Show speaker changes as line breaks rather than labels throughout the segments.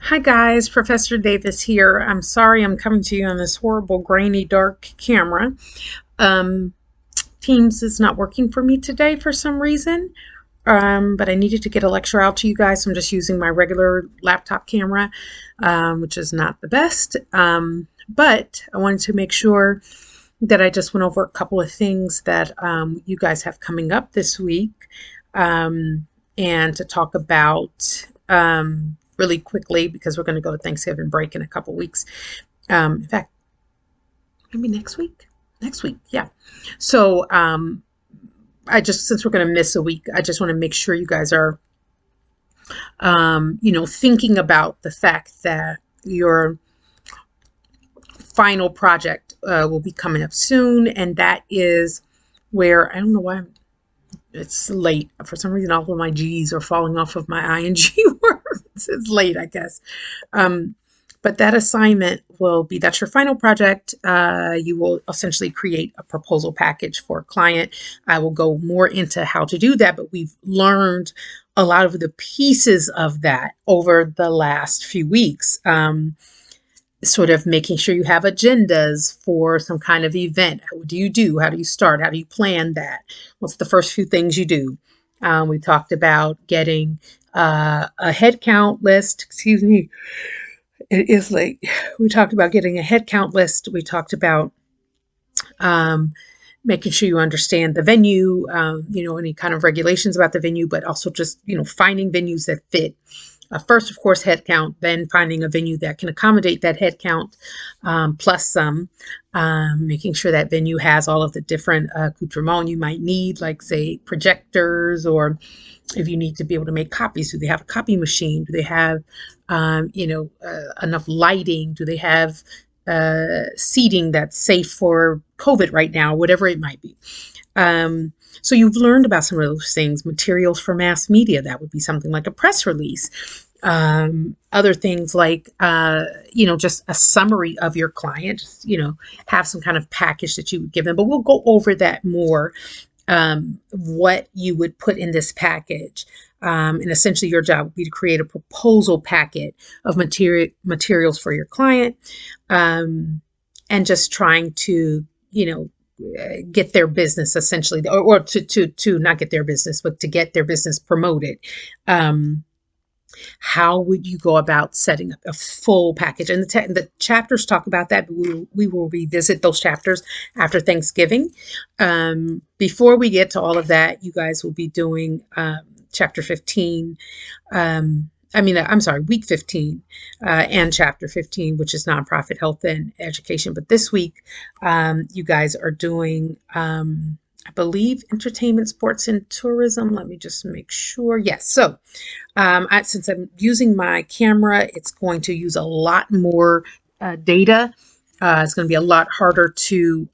Hi guys, Professor Davis here. I'm sorry I'm coming to you on this horrible grainy dark camera. Um, Teams is not working for me today for some reason, but I needed to get a lecture out to you guys, so I'm just using my regular laptop camera, which is not the best. But I wanted to make sure that I just went over a couple of things that you guys have coming up this week, um, and to talk about really quickly because we're going to go to Thanksgiving break in a couple weeks. In fact, maybe next week. Next week, yeah. So since we're going to miss a week, I just want to make sure you guys are, thinking about the fact that your final project will be coming up soon, and that is where I don't know why it's late. For some reason, all of my G's are falling off of my ing words. It's late, I guess. Um, but that assignment will be that's your final project. You will essentially create a proposal package for a client. I will go more into how to do that, but we've learned a lot of the pieces of that over the last few weeks. Sort of making sure you have agendas for some kind of event. What do you do? How do you start? How do you plan that? What's the first few things you do? We talked about getting a head count list. Excuse me, it is late. We talked about getting a head count list. We talked about um, making sure you understand the venue, any kind of regulations about the venue, but also just, finding venues that fit. First, of course, head count, then finding a venue that can accommodate that head count, plus some, making sure that venue has all of the different accoutrements you might need, like, say, projectors, or if you need to be able to make copies. Do they have a copy machine? Do they have, enough lighting? Do they have seating that's safe for COVID right now, whatever it might be? So you've learned about some of those things. Materials for mass media, that would be something like a press release. Other things like, just a summary of your client, have some kind of package that you would give them. But we'll go over that more, what you would put in this package. And essentially your job would be to create a proposal packet of materials for your client, and just trying to, get their business essentially, or to not get their business, but to get their business promoted. How would you go about setting up a full package? And the chapters talk about that. But we will revisit those chapters after Thanksgiving. Before we get to all of that, you guys will be doing chapter 15. I'm sorry, week 15, and chapter 15, which is nonprofit health and education. But this week, you guys are doing, I believe, entertainment, sports, and tourism. Let me just make sure. Yes. So, since I'm using my camera, it's going to use a lot more data. It's going to be a lot harder to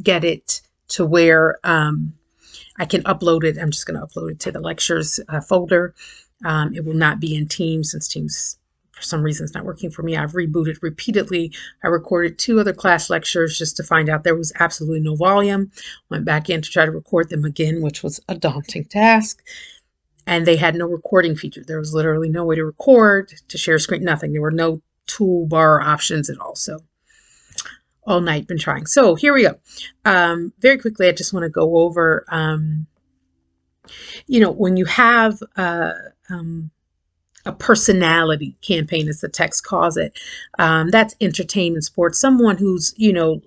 get it to where I can upload it. I'm just going to upload it to the lectures folder. It will not be in Teams, since Teams, for some reason, is not working for me. I've rebooted repeatedly. I recorded 2 other class lectures just to find out there was absolutely no volume. Went back in to try to record them again, which was a daunting task. And they had no recording feature. There was literally no way to record, to share screen, nothing. There were no toolbar options at all. So all night been trying. So here we go. Very quickly, I just want to go over, when you have a personality campaign, as the text calls it, that's entertainment, sports, someone who's,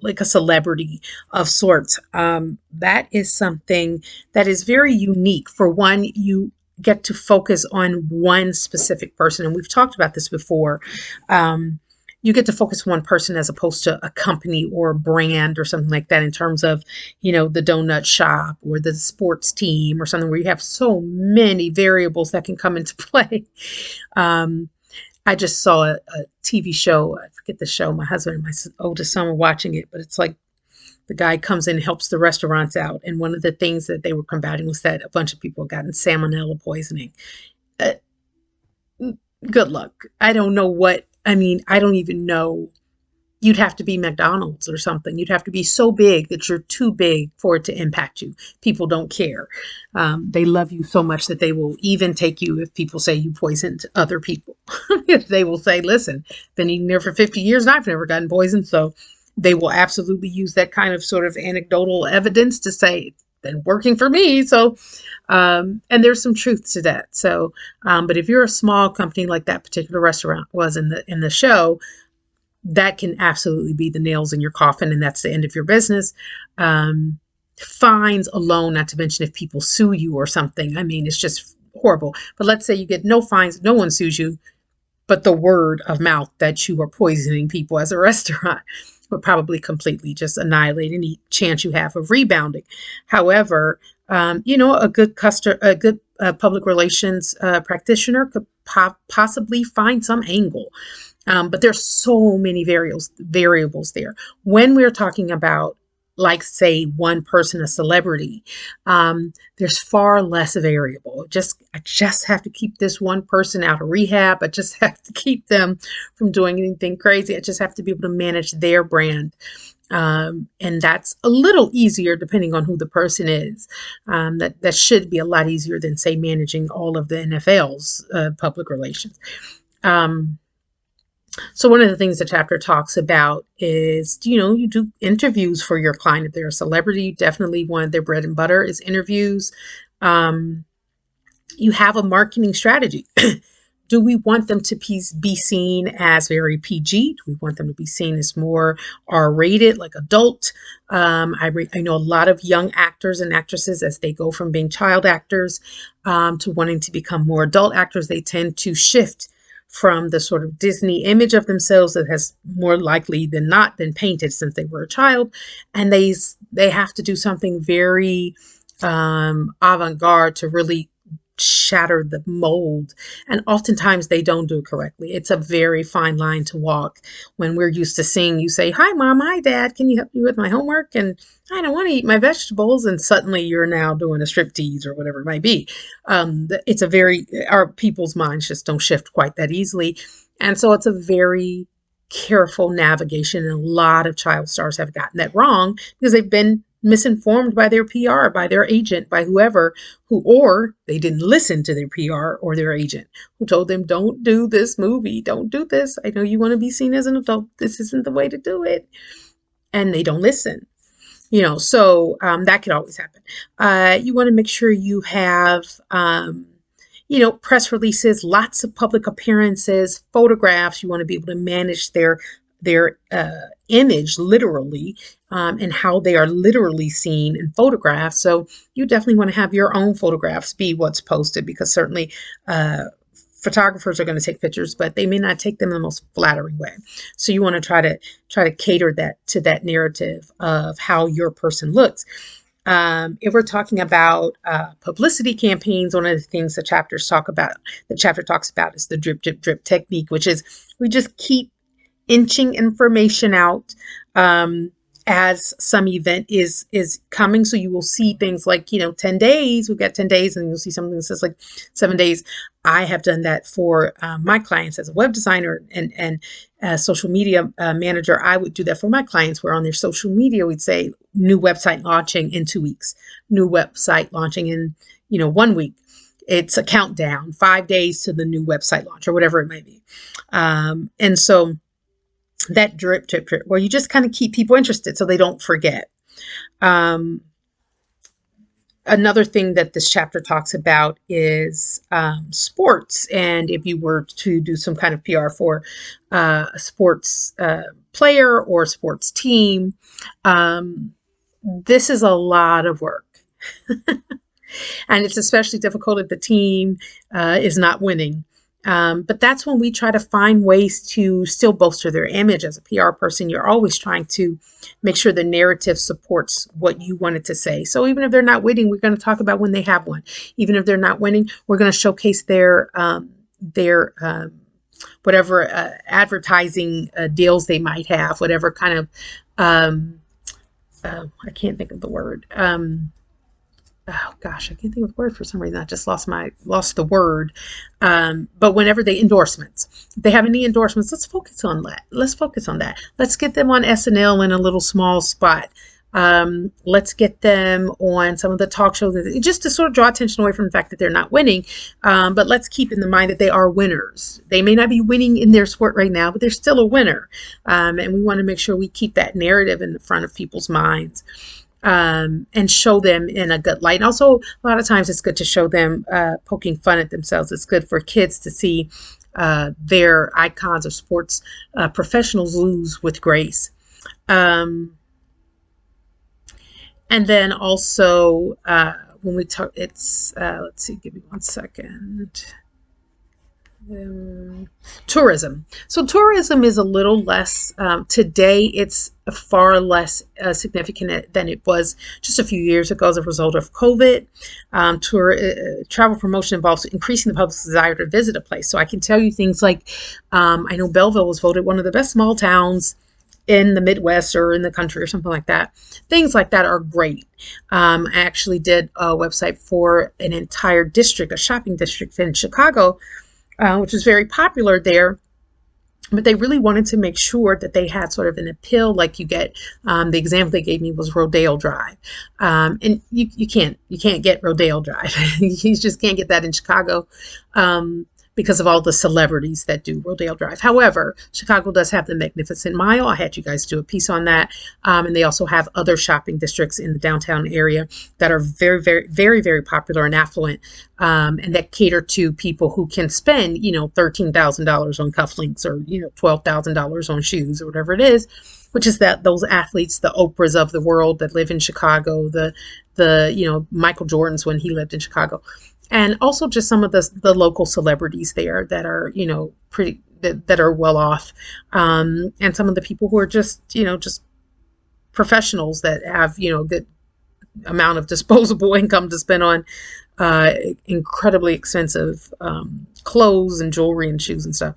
like a celebrity of sorts. That is something that is very unique. For one, you get to focus on one specific person. And we've talked about this before. You get to focus on one person as opposed to a company or a brand or something like that, in terms of, the donut shop or the sports team or something where you have so many variables that can come into play. I just saw a TV show. I forget the show. My husband and my oldest son were watching it, but it's like the guy comes in and helps the restaurants out. And one of the things that they were combating was that a bunch of people got in salmonella poisoning. Uh, Good luck. I don't know what, I don't even know You'd have to be McDonald's or something. You'd have to be so big that you're too big for it to impact you. People don't care. They love you so much that they will even take you if people say you poisoned other people. They will say, listen, been eating there for 50 years and I've never gotten poisoned. So they will absolutely use that kind of sort of anecdotal evidence to say it's been working for me. So, and there's some truth to that. So, but if you're a small company like that particular restaurant was in the show, that can absolutely be the nails in your coffin, and that's the end of your business. Fines alone, not to mention if people sue you or something. I mean, it's just horrible. But let's say you get no fines, no one sues you, but the word of mouth that you are poisoning people as a restaurant would probably completely just annihilate any chance you have of rebounding. However, a good public relations practitioner could possibly find some angle. But there's so many variables there. When we're talking about, like, say, one person, a celebrity, there's far less variable. I just have to keep this one person out of rehab. I just have to keep them from doing anything crazy. I just have to be able to manage their brand. And that's a little easier depending on who the person is. That should be a lot easier than, say, managing all of the NFL's public relations. So one of the things the chapter talks about is, you do interviews for your client. If they're a celebrity, definitely one of their bread and butter is interviews. You have a marketing strategy. Do we want them to be seen as very PG? Do we want them to be seen as more R-rated, like adult? I know a lot of young actors and actresses, as they go from being child actors to wanting to become more adult actors, they tend to shift from the sort of Disney image of themselves that has more likely than not been painted since they were a child. And they have to do something very avant-garde to really shatter the mold. And oftentimes they don't do it correctly. It's a very fine line to walk. When we're used to seeing you say, hi, Mom, hi, Dad, can you help me with my homework? And I don't want to eat my vegetables. And suddenly you're now doing a striptease or whatever it might be. Our people's minds just don't shift quite that easily. And so it's a very careful navigation. And a lot of child stars have gotten that wrong because they've been misinformed by their PR, by their agent, by whoever, or they didn't listen to their PR or their agent who told them, don't do this movie, don't do this. I know you want to be seen as an adult. This isn't the way to do it. And they don't listen. So that could always happen. You want to make sure you have, press releases, lots of public appearances, photographs. You want to be able to manage their image literally, and how they are literally seen in photographs. So you definitely want to have your own photographs be what's posted, because certainly photographers are going to take pictures, but they may not take them in the most flattering way. So you want to try to cater that to that narrative of how your person looks. If we're talking about publicity campaigns, one of the things the chapter talks about is the drip, drip, drip technique, which is we just keep inching information out as some event is coming. So you will see things like, 10 days, we've got 10 days, and you'll see something that says like 7 days. I have done that for my clients as a web designer and social media manager. I would do that for my clients, where on their social media, we'd say new website launching in 2 weeks, new website launching in, 1 week. It's a countdown, 5 days to the new website launch or whatever it may be. And so that drip, drip, drip, where you just kind of keep people interested so they don't forget. Another thing that this chapter talks about is sports. And if you were to do some kind of PR for a sports player or sports team, this is a lot of work. And it's especially difficult if the team is not winning. But that's when we try to find ways to still bolster their image. As a PR person, you're always trying to make sure the narrative supports what you wanted to say. So even if they're not winning, we're going to talk about when they have won. Even if they're not winning, we're going to showcase their whatever advertising deals they might have, whatever kind of, I can't think of the word, oh gosh, I can't think of the word for some reason. I just lost the word. But whenever they endorsements, if they have any endorsements, let's focus on that. Let's focus on that. Let's get them on SNL in a little small spot. Let's get them on some of the talk shows, just to sort of draw attention away from the fact that they're not winning. But let's keep in the mind that they are winners. They may not be winning in their sport right now, but they're still a winner. And we want to make sure we keep that narrative in the front of people's minds. And show them in a good light. And also, a lot of times it's good to show them poking fun at themselves. It's good for kids to see their icons or sports professionals lose with grace. Um, and then also, when we talk, it's, let's see, give me one second. Tourism. So tourism is a little less, today it's far less significant than it was just a few years ago as a result of COVID. Travel promotion involves increasing the public's desire to visit a place. So I can tell you things like, I know Belleville was voted one of the best small towns in the Midwest or in the country or something like that. Things like that are great. I actually did a website for an entire district, a shopping district in Chicago, which is very popular there. But they really wanted to make sure that they had sort of an appeal, like you get. The example they gave me was Rodeo Drive, and you can't get Rodeo Drive. You just can't get that in Chicago. Because of all the celebrities that do Rodeo Drive. However, Chicago does have the Magnificent Mile. I had you guys do a piece on that. And they also have other shopping districts in the downtown area that are very, very, very, very popular and affluent, and that cater to people who can spend, $13,000 on cufflinks or, $12,000 on shoes or whatever it is, which is that those athletes, the Oprahs of the world that live in Chicago, the Michael Jordans when he lived in Chicago. And also just some of the local celebrities there that are, pretty, that are well off. And some of the people who are just professionals that have, good amount of disposable income to spend on incredibly expensive clothes and jewelry and shoes and stuff.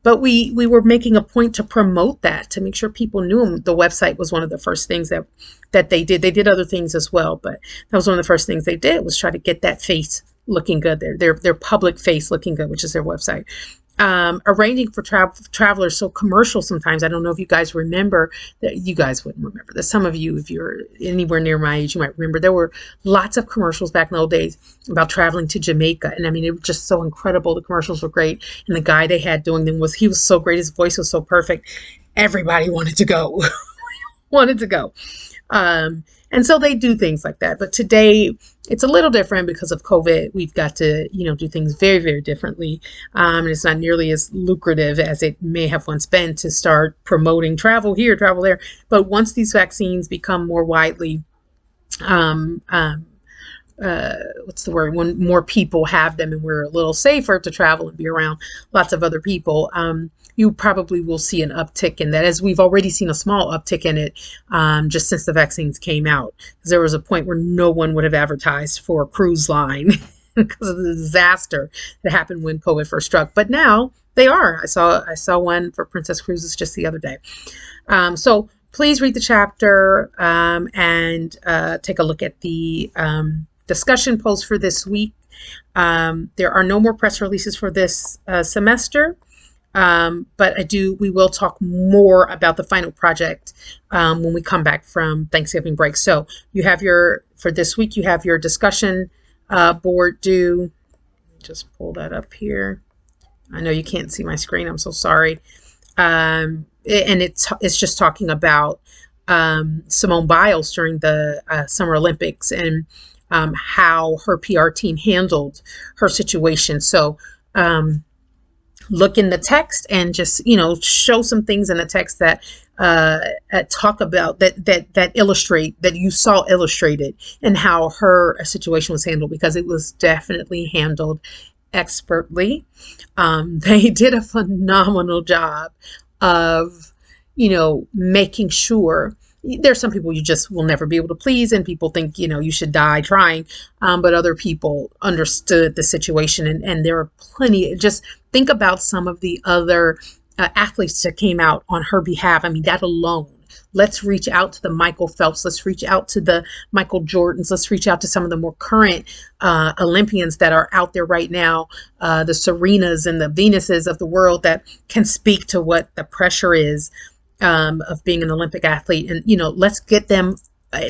But we were making a point to promote that, to make sure people knew them. The website was one of the first things that they did. They did other things as well, but that was one of the first things they did, was try to get that face looking good, their public face looking good, which is their website. Arranging for travelers. So commercials sometimes, I don't know if you guys remember, that you guys wouldn't remember that. Some of you, if you're anywhere near my age, you might remember there were lots of commercials back in the old days about traveling to Jamaica. And I mean, it was just so incredible. The commercials were great. And the guy they had doing them he was so great. His voice was so perfect. Everybody wanted to go, wanted to go. And so they do things like that. But today it's a little different because of COVID. We've got to, do things very, very differently. And it's not nearly as lucrative as it may have once been to start promoting travel here, travel there. But once these vaccines become more widely, what's the word? When more people have them and we're a little safer to travel and be around lots of other people, you probably will see an uptick in that, as we've already seen a small uptick in it just since the vaccines came out. Because there was a point where no one would have advertised for a cruise line because of the disaster that happened when COVID first struck. But now they are. I saw one for Princess Cruises just the other day. So please read the chapter and take a look at the discussion post for this week. There are no more press releases for this semester. But we will talk more about the final project when we come back from Thanksgiving break. So for this week, you have your discussion board due. Just pull that up here. I know you can't see my screen. I'm so sorry. And it's just talking about Simone Biles during the Summer Olympics and how her PR team handled her situation. So look in the text and just, show some things in the text that talk about that illustrate, that you saw illustrated, and how her situation was handled, because it was definitely handled expertly. They did a phenomenal job of, making sure. There's some people you just will never be able to please, and people think, you should die trying. But other people understood the situation, and there are plenty. Just think about some of the other athletes that came out on her behalf. I mean, that alone Let's reach out to the Michael Phelps. Let's reach out to the Michael Jordans. Let's reach out to some of the more current Olympians that are out there right now, the Serenas and the Venuses of the world that can speak to what the pressure is of being an Olympic athlete. And, let's get them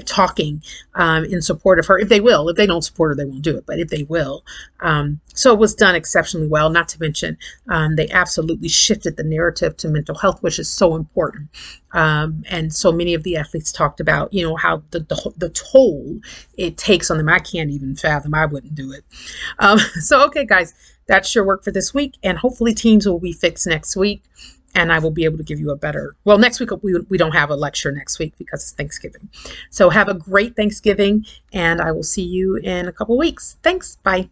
talking in support of her, if they will. If they don't support her, they won't do it, but if they will. So it was done exceptionally well, not to mention they absolutely shifted the narrative to mental health, which is so important. And so many of the athletes talked about, how the toll it takes on them. I can't even fathom. I wouldn't do it. So, okay, guys, that's your work for this week. And hopefully teams will be fixed next week. And I will be able to give you a better, well, next week, we don't have a lecture next week because it's Thanksgiving. So have a great Thanksgiving, and I will see you in a couple weeks. Thanks. Bye.